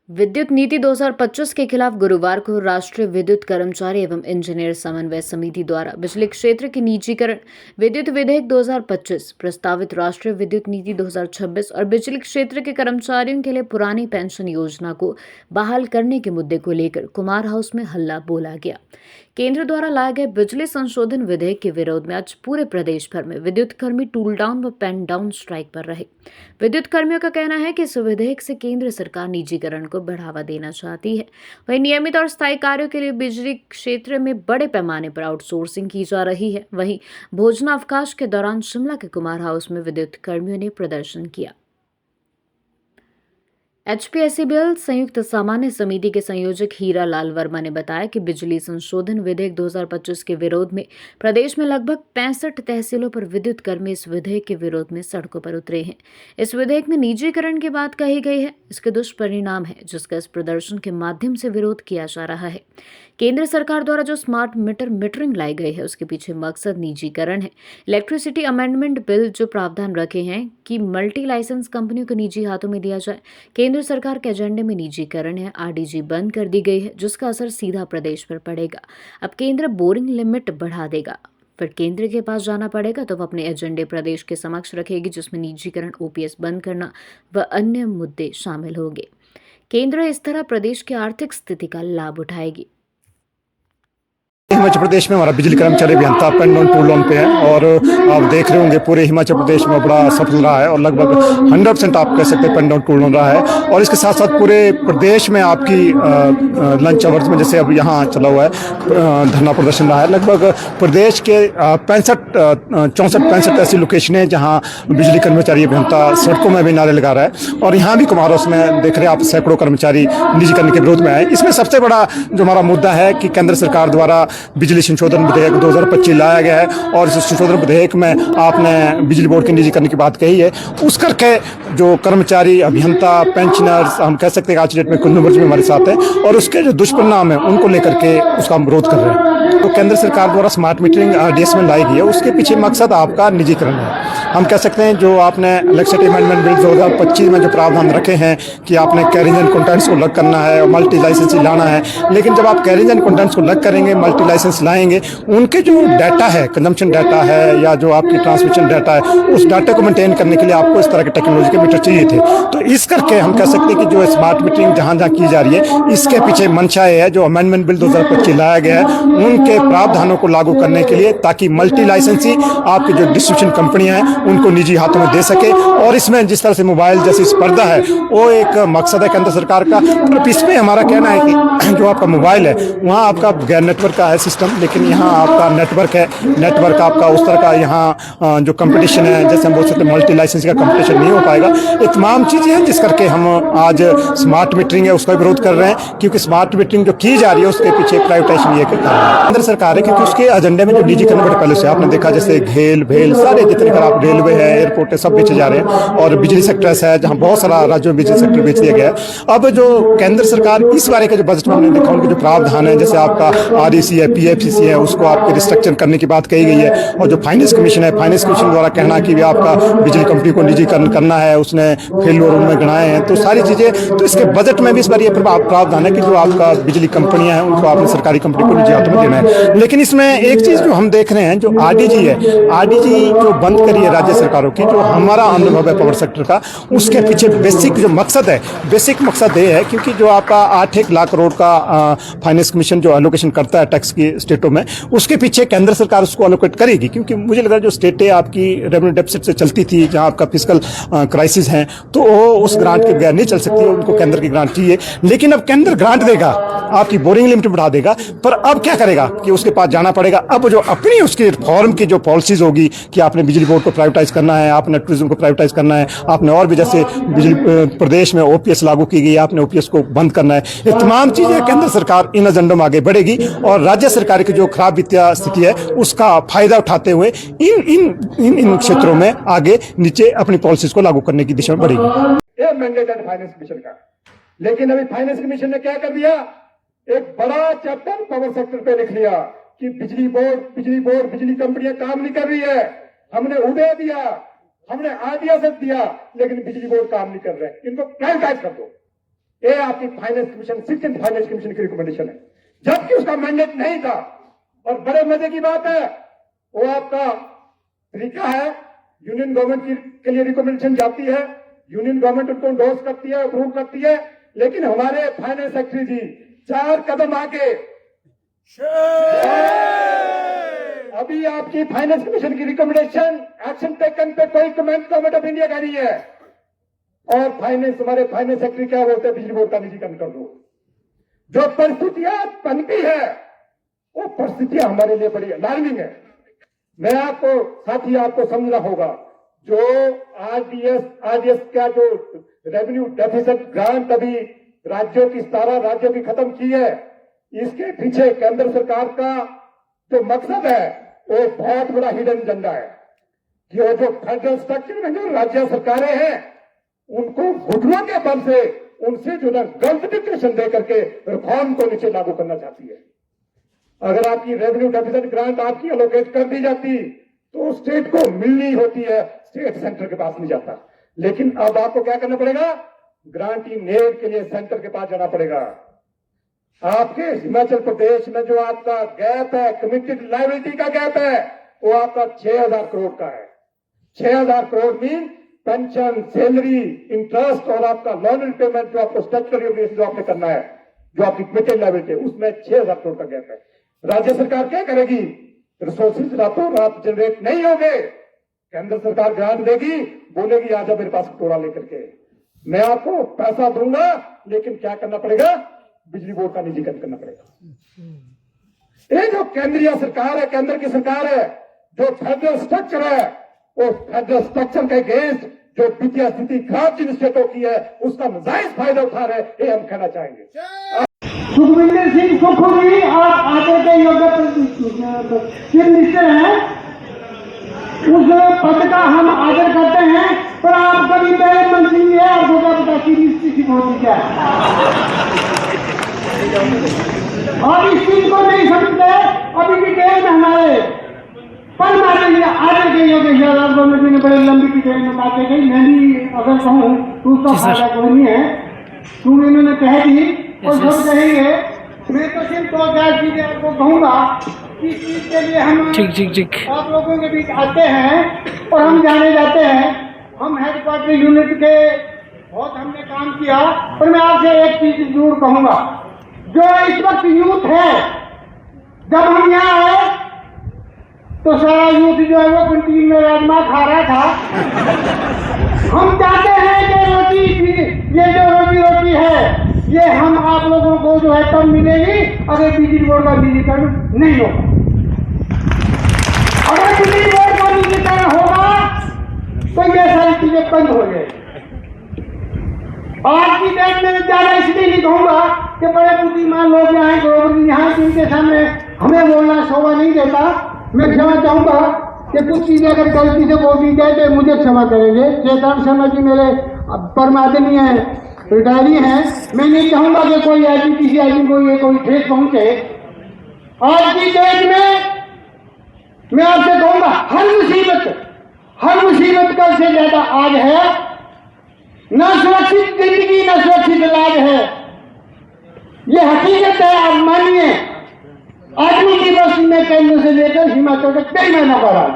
विद्युत नीति 2025 के खिलाफ गुरुवार को राष्ट्रीय विद्युत कर्मचारी एवं इंजीनियर समन्वय समिति द्वारा बिजली क्षेत्र के निजीकरण विद्युत विधेयक 2025, प्रस्तावित राष्ट्रीय विद्युत नीति 2026 और बिजली क्षेत्र के कर्मचारियों के लिए पुरानी पेंशन योजना को बहाल करने के मुद्दे को लेकर कुमार हाउस में हल्ला बोला गया। केंद्र द्वारा लाए गए बिजली संशोधन विधेयक के विरोध में आज पूरे प्रदेश भर में विद्युत कर्मी टूल डाउन व पेन डाउन स्ट्राइक पर रहे। विद्युत कर्मियों का कहना है कि इस विधेयक से केंद्र सरकार निजीकरण को बढ़ावा देना चाहती है। वहीं नियमित और स्थायी कार्यों के लिए बिजली क्षेत्र में बड़े पैमाने पर आउटसोर्सिंग की जा रही है। वहीं भोजनावकाश के दौरान शिमला के कुमार हाउस में विद्युत कर्मियों ने प्रदर्शन किया। HPSCL संयुक्त सामान्य समिति के संयोजक हीरा लाल वर्मा ने बताया कि बिजली संशोधन विधेयक 2025 के विरोध में प्रदेश में लगभग 65 तहसीलों पर विद्युत कर्मी इस विधेयक के विरोध में सड़कों पर उतरे हैं। इस विधेयक में निजीकरण की बात कही गई है, इसके दुष्परिणाम है जिसका इस प्रदर्शन के माध्यम से विरोध किया जा रहा है। केंद्र सरकार द्वारा जो स्मार्ट मीटर मीटरिंग लाई गई है उसके पीछे मकसद निजीकरण है। इलेक्ट्रिसिटी अमेंडमेंट बिल जो प्रावधान रखे हैं कि मल्टी लाइसेंस कंपनियों को निजी हाथों में दिया जाए, केंद्र सरकार के एजेंडे में निजीकरण है। RDG बंद कर दी गई है जिसका असर सीधा प्रदेश पर पड़ेगा। अब केंद्र बोरिंग लिमिट बढ़ा देगा, फिर केंद्र के पास जाना पड़ेगा तो वह अपने एजेंडे प्रदेश के समक्ष रखेगी जिसमें निजीकरण, OPS बंद करना व अन्य मुद्दे शामिल होंगे। केंद्र इस तरह प्रदेश की आर्थिक स्थिति का लाभ उठाएगी। हिमाचल प्रदेश में हमारा बिजली कर्मचारी अभियंता पेन डाउन टूल डाउन पे है और आप देख रहे होंगे पूरे हिमाचल प्रदेश में बड़ा सफल रहा है और लगभग 100% आप कह सकते हैं पेन डाउन टूल डाउन रहा है। और इसके साथ साथ पूरे प्रदेश में आपकी लंच आवर्स में जैसे अब यहाँ चला हुआ है धरना प्रदर्शन रहा है। लगभग प्रदेश के 64-65 ऐसी लोकेशन है जहाँ बिजली कर्मचारी अभियंता सड़कों में भी नारे लगा रहा है और यहाँ भी कुमार हाउस में देख रहे हैं आप सैकड़ों कर्मचारी निजीकरण के विरोध में आए। इसमें सबसे बड़ा जो हमारा मुद्दा है कि केंद्र सरकार द्वारा बिजली संशोधन विधेयक 2025 लाया गया है और इस संशोधन विधेयक में आपने बिजली बोर्ड के निजीकरण की बात कही है। उस करके जो कर्मचारी अभियंता पेंशनर्स हम कह सकते हैं आज डेट में कुल नंबर भी हमारे साथ है और उसके जो दुष्परिणाम है उनको लेकर के उसका हम विरोध कर रहे हैं। तो केंद्र सरकार द्वारा स्मार्ट मीटरिंग RDS में लाई गई है, उसके पीछे मकसद आपका निजीकरण है। हम कह सकते हैं जो आपने इलेक्ट्रिसिटी अमेंडमेंट बिल 2025 में जो प्रावधान रखे हैं कि आपने कैरिंग एंड कंटेंट्स को अलग करना है और मल्टी लाइसेंस लाना है, लेकिन जब आप कैरिंग एंड कंटेंट्स को अलग करेंगे, मल्टी लाइसेंस लाएंगे, उनके जो डाटा है, कंजम्पशन डाटा है या जो आपकी ट्रांसमिशन डाटा है, उस डाटा को मेंटेन करने के लिए आपको इस तरह के टेक्नोलॉजी के मीटर चाहिए थे। तो इस करके हम कह सकते हैं कि जो स्मार्ट मीटरिंग जहां जहां की जा रही है इसके पीछे मंशा है जो अमेंडमेंट बिल 2025 लाया गया है उनके प्रावधानों को लागू करने के लिए, ताकि मल्टी लाइसेंसी आपकी जो डिस्ट्रीब्यूशन कंपनियां हैं उनको निजी हाथों में दे सके। और इसमें जिस तरह से मोबाइल जैसी स्पर्धा है वो एक मकसद है केंद्र सरकार का। तो इसमें हमारा कहना है कि जो आपका मोबाइल है वहाँ आपका गैर नेटवर्क का है सिस्टम, लेकिन यहाँ आपका नेटवर्क है, नेटवर्क आपका उस तरह का यहाँ जो कंपटीशन है जैसे हम बोल सकते हैं मल्टी लाइसेंस का कंपटीशन नहीं हो पाएगा। ये तमाम चीज़ें हैं जिस करके हम आज स्मार्ट मीटरिंग है उसका विरोध कर रहे हैं, क्योंकि स्मार्ट मीटरिंग जो की जा रही है उसके पीछे प्राइवेटाइजेशन ये केंद्र सरकार है, क्योंकि उसके एजेंडे में जो निजीकरण बड़े पहले से आपने देखा जैसे घेल भेल सारे जितने का आप रेलवे है, एयरपोर्ट है, सब बेचे जा रहे हैं और बिजली सेक्टर्स है जहाँ बहुत सारा राज्यों में बिजली सेक्टर बेच दिया गया है। अब जो केंद्र सरकार इस बारे के जो बजट में हमने देखा उनके जो प्रावधान है जैसे आपका REC है, PFCC है, उसको आपके रिस्ट्रक्चर करने की बात कही गई है और जो फाइनेंस कमीशन है, फाइनेंस कमीशन द्वारा कहना कि आपका बिजली कंपनी को निजीकरण करना है, उसने फेल्योर उनमें गिनाए हैं, तो सारी चीजें तो इसके बजट में भी इस बार ये प्रावधान है कि जो आपका बिजली कंपनियां हैं उनको आपने सरकारी कंपनी को निजी हाथों में देना है। लेकिन इसमें एक चीज जो हम देख रहे हैं जो RDG है, RDG जो बंद करी है राज्य सरकारों की, जो हमारा अनुभव है पावर सेक्टर का, उसके पीछे बेसिक जो मकसद है, बेसिक मकसद ये है क्योंकि जो आपका 8 लाख करोड़ का फाइनेंस कमीशन जो एलोकेशन करता है टैक्स की स्टेटों में, उसके पीछे केंद्र सरकार उसको एलोकेट करेगी, क्योंकि मुझे लग रहा है जो स्टेटें आपकी रेवेन्यू डेफिसिट से चलती थी, जहां आपका फिस्कल क्राइसिस है, तो वो उस ग्रांट के बगैर नहीं चल सकती, उनको केंद्र की ग्रांट चाहिए। लेकिन अब केंद्र ग्रांट देगा, आपकी बोरिंग लिमिट बढ़ा देगा, पर अब क्या करेगा कि उसके पास जाना पड़ेगा। अब जो अपनी उसकी रिफॉर्म की जो पॉलिसीज होगी कि आपने बिजली बोर्ड को प्राइवेटाइज करना है, आपने टूरिज्म को प्राइवेटाइज करना है, आपने और भी जैसे बिजली प्रदेश में OPS लागू की गई, आपने OPS को बंद करना है, ये तमाम चीजें केंद्र सरकार इन एजेंडों में आगे बढ़ेगी और राज्य सरकार की जो खराब वित्तीय स्थिति है उसका फायदा उठाते हुए इन क्षेत्रों में आगे नीचे अपनी पॉलिसीज को लागू करने की दिशा में बढ़ेगी। ये मैंडेट है फाइनेंस कमीशन का, लेकिन अभी फाइनेंस कमीशन ने क्या कर दिया, एक बड़ा चैप्टर पावर सेक्टर पे लिख लिया कि बिजली बोर्ड बिजली कंपनियां काम नहीं कर रही है। हमने उदय दिया, हमने RDS दिया, लेकिन बिजली बोर्ड काम नहीं कर रहे, इनको प्राइवेटाइज कर दो। ये आपकी finance commission, 16th finance commission की रिकमेंडेशन है, जबकि उसका मैंडेट नहीं था। और बड़े मजे की बात है, वो आपका तरीका है, यूनियन गवर्नमेंट के लिए रिकमेंडेशन जाती है, यूनियन गवर्नमेंट उनको इंडोर्स करती है, अप्रूव करती है, लेकिन हमारे फाइनेंस सेक्रेटरी जी 4 कदम आगे। अभी आपकी फाइनेंस कमीशन की रिकमेंडेशन एक्शन टेकन पे कोई कमेंट गवर्नमेंट ऑफ इंडिया का नहीं है। और फाइनेंस, हमारे फाइनेंस सेक्रेटरी क्या बोलते हैं, बिजली बोर्ड का निजीकरण कर दो। जो परिस्थितियां पनपी है, वो परिस्थितियां हमारे लिए बड़ी अलार्मिंग है। मैं आपको साथी आपको समझना होगा, जो आरडीएस का जो रेवेन्यू डेफिसिट ग्रांट अभी राज्यों की 17 राज्यों की खत्म की है, इसके पीछे केंद्र सरकार का जो मकसद है वो बहुत बड़ा हिडन एजेंडा है कि वो जो फेडरल स्ट्रक्चर में जो राज्य सरकारें हैं उनको घुटनों के बल से उनसे जो ना गलत डिक्लेरेशन दे करके रिफॉर्म को नीचे लागू करना चाहती है। अगर आपकी रेवेन्यू डेफिसिट ग्रांट आपकी एलोकेट कर दी जाती तो स्टेट को मिलनी होती है, स्टेट सेंटर के पास नहीं जाता। लेकिन अब आपको क्या करना पड़ेगा, ग्रांटिंग एड के लिए सेंटर के पास जाना पड़ेगा। आपके हिमाचल प्रदेश में जो आपका गैप है, कमिटेड लायबिलिटी का गैप है, वो आपका 6000 करोड़ का है। 6000 crore mean pension, salary, interest और आपका लोन रिपेमेंट जो आपको स्ट्रक्चरल ऑब्लिगेशन जो आपने करना है, जो आपकी कमिटेड लायबिलिटी है, उसमें 6000 करोड़ का गैप है। राज्य सरकार क्या करेगी, रिसोर्सेज रातों रात जनरेट नहीं होंगे, केंद्र सरकार ग्रांट देगी, बोलेगी आजा मेरे पास कटोरा लेकर के, मैं आपको पैसा दूंगा, लेकिन क्या करना पड़ेगा, बिजली बोर्ड का निजीकरण करना पड़ेगा। ये जो केंद्रीय सरकार है, केंद्र की सरकार है, जो फेडरल स्ट्रक्चर है, वो फेडरल स्ट्रक्चर के अगेंस्ट जो वित्तीय स्थिति खराब जिन स्टेटों की है, उसका नाजायज फायदा उठा रहे, ये हम कहना चाहेंगे। सुखविंदर सिंह सुक्खू जी आप आगे के योग्य चीफ मिनिस्टर हैं, उस पद का हम आदर करते हैं, पर आप कभी पहले मंत्री है, आपको क्या पता चीफ होती क्या है, और इस चीज को नहीं समझते। अभी डिटेल में हमारे पर आगे के योग्य गवर्नमेंट ने बड़े लंबी डिटेल में बातें कही, मैं भी अगर कहूँ तो उसका फायदा कोई नहीं है, क्योंकि इन्होंने कह दी और सब कहेंगे। मैं तो सिर्फ 2-4 चीजें आपको कहूंगा, इस चीज के लिए हम आप लोगों के बीच आते हैं और हम जाने जाते हैं। हम हेडक्वार्टर यूनिट के बहुत हमने काम किया, पर मैं आपसे एक चीज जरूर कहूंगा, जो इस वक्त यूथ है, जब हम यहाँ आए तो सारा यूथ जो है वो कैंटीन में राजमा खा रहा था। हम चाहते हैं कि ये जो रोटी है, ये हम आप लोगों को जो है तब मिलेगी अगर बिजली बोर्ड का निजीकरण नहीं होगा। अगर बिजली बोर्ड का निजीकरण होगा तो ये सारी चीजें बंद हो जाएगी। आज की डेट में ज्यादा इसलिए नहीं कहूंगा कि बड़े बुद्धिमान लोग यहाँ जिनके सामने हमें बोलना शोभा नहीं देता। मैं क्षमा चाहूंगा कि कुछ चीजें अगर गलती से बोल दी जाए तो मुझे क्षमा करेंगे। चेतन शर्मा जी मेरे परम आदमी हैं, रिटायरी हैं, मैं नहीं चाहूंगा कि कोई आदमी किसी आदमी को ये कोई ठेस पहुंचे। आज की डेट में मैं आपसे कहूंगा हर मुसीबत कल से ज्यादा आज है। न सुरक्षित जिंदगी न सुरक्षित इलाज है, ये हकीकत है। आप मानिए आदमी की बस्ती में केंद्र से लेकर हिमाचल तक कई महीनों का राज